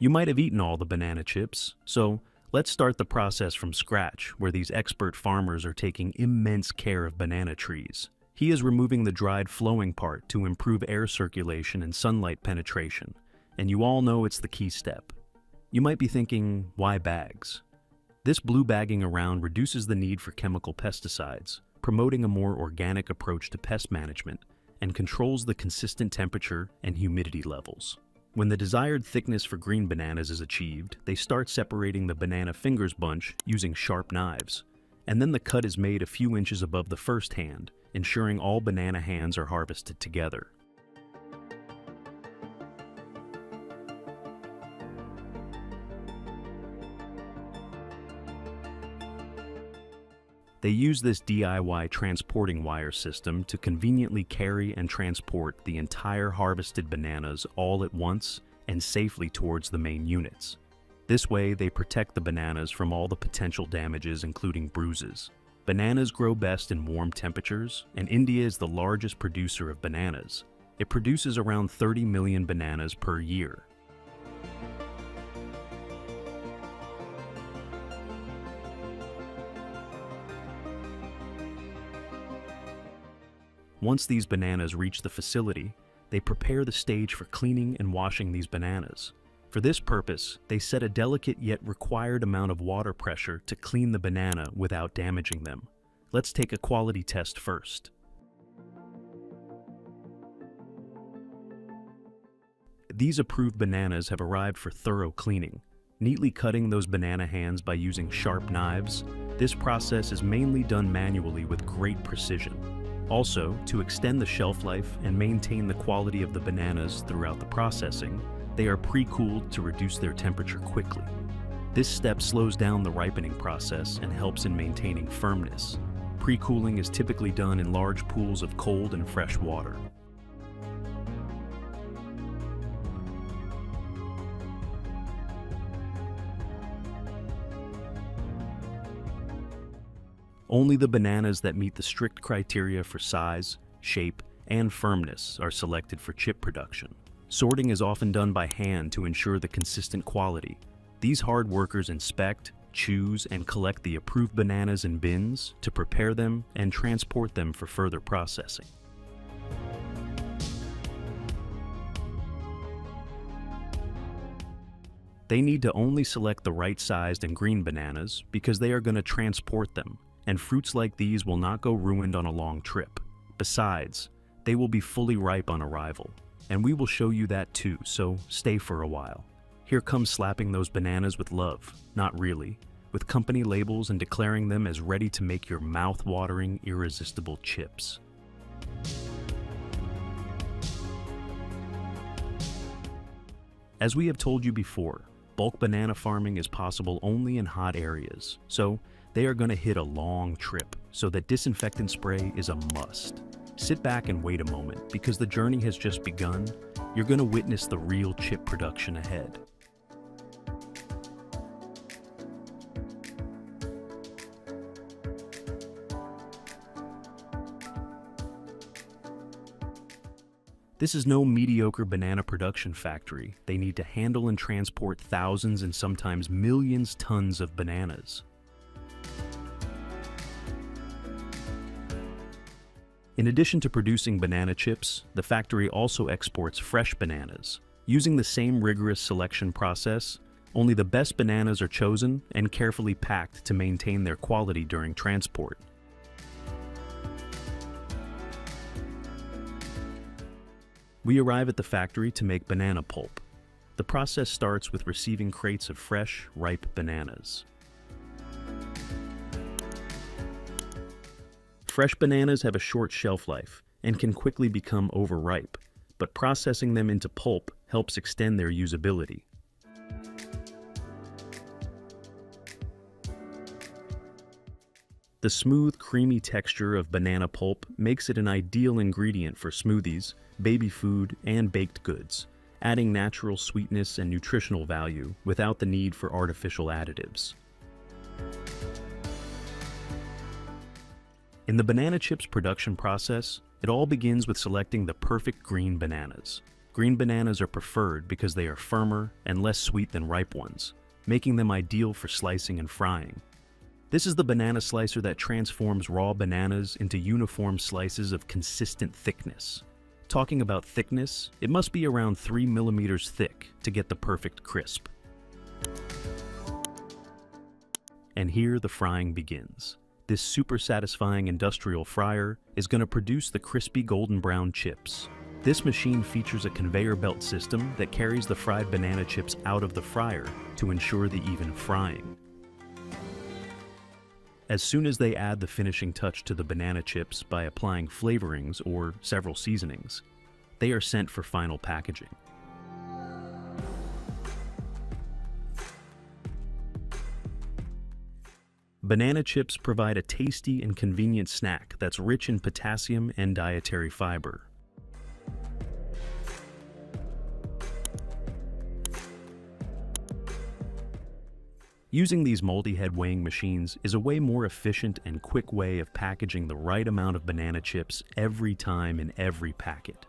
You might have eaten all the banana chips, so let's start the process from scratch, where these expert farmers are taking immense care of banana trees. He is removing the dried flowing part to improve air circulation and sunlight penetration, and you all know it's the key step. You might be thinking, why bags? This blue bagging around reduces the need for chemical pesticides, promoting a more organic approach to pest management, and controls the consistent temperature and humidity levels. When the desired thickness for green bananas is achieved, they start separating the banana fingers bunch using sharp knives, and then the cut is made a few inches above the first hand, ensuring all banana hands are harvested together. They use this DIY transporting wire system to conveniently carry and transport the entire harvested bananas all at once and safely towards the main units. This way, they protect the bananas from all the potential damages, including bruises. Bananas grow best in warm temperatures, and India is the largest producer of bananas. It produces around 30 million bananas per year. Once these bananas reach the facility, they prepare the stage for cleaning and washing these bananas. For this purpose, they set a delicate yet required amount of water pressure to clean the banana without damaging them. Let's take a quality test first. These approved bananas have arrived for thorough cleaning. Neatly cutting those banana hands by using sharp knives, this process is mainly done manually with great precision. Also, to extend the shelf life and maintain the quality of the bananas throughout the processing, they are pre-cooled to reduce their temperature quickly. This step slows down the ripening process and helps in maintaining firmness. Pre-cooling is typically done in large pools of cold and fresh water. Only the bananas that meet the strict criteria for size, shape, and firmness are selected for chip production. Sorting is often done by hand to ensure the consistent quality. These hard workers inspect, choose, and collect the approved bananas in bins to prepare them and transport them for further processing. They need to only select the right sized and green bananas because they are going to transport them, and fruits like these will not go ruined on a long trip. Besides, they will be fully ripe on arrival, and we will show you that too, so stay for a while. Here comes slapping those bananas with love, not really, with company labels and declaring them as ready to make your mouth-watering, irresistible chips. As we have told you before, bulk banana farming is possible only in hot areas, so they are going to hit a long trip, so that disinfectant spray is a must. Sit back and wait a moment, because the journey has just begun. You're going to witness the real chip production ahead. This is no mediocre banana production factory. They need to handle and transport thousands and sometimes millions tons of bananas. In addition to producing banana chips, the factory also exports fresh bananas. Using the same rigorous selection process, only the best bananas are chosen and carefully packed to maintain their quality during transport. We arrive at the factory to make banana pulp. The process starts with receiving crates of fresh, ripe bananas. Fresh bananas have a short shelf life and can quickly become overripe, but processing them into pulp helps extend their usability. The smooth, creamy texture of banana pulp makes it an ideal ingredient for smoothies, baby food, and baked goods, adding natural sweetness and nutritional value without the need for artificial additives. In the banana chips production process, it all begins with selecting the perfect green bananas. Green bananas are preferred because they are firmer and less sweet than ripe ones, making them ideal for slicing and frying. This is the banana slicer that transforms raw bananas into uniform slices of consistent thickness. Talking about thickness, it must be around 3 millimeters thick to get the perfect crisp. And here the frying begins. This super satisfying industrial fryer is going to produce the crispy golden brown chips. This machine features a conveyor belt system that carries the fried banana chips out of the fryer to ensure the even frying. As soon as they add the finishing touch to the banana chips by applying flavorings or several seasonings, they are sent for final packaging. Banana chips provide a tasty and convenient snack that's rich in potassium and dietary fiber. Using these multi-head weighing machines is a way more efficient and quick way of packaging the right amount of banana chips every time in every packet.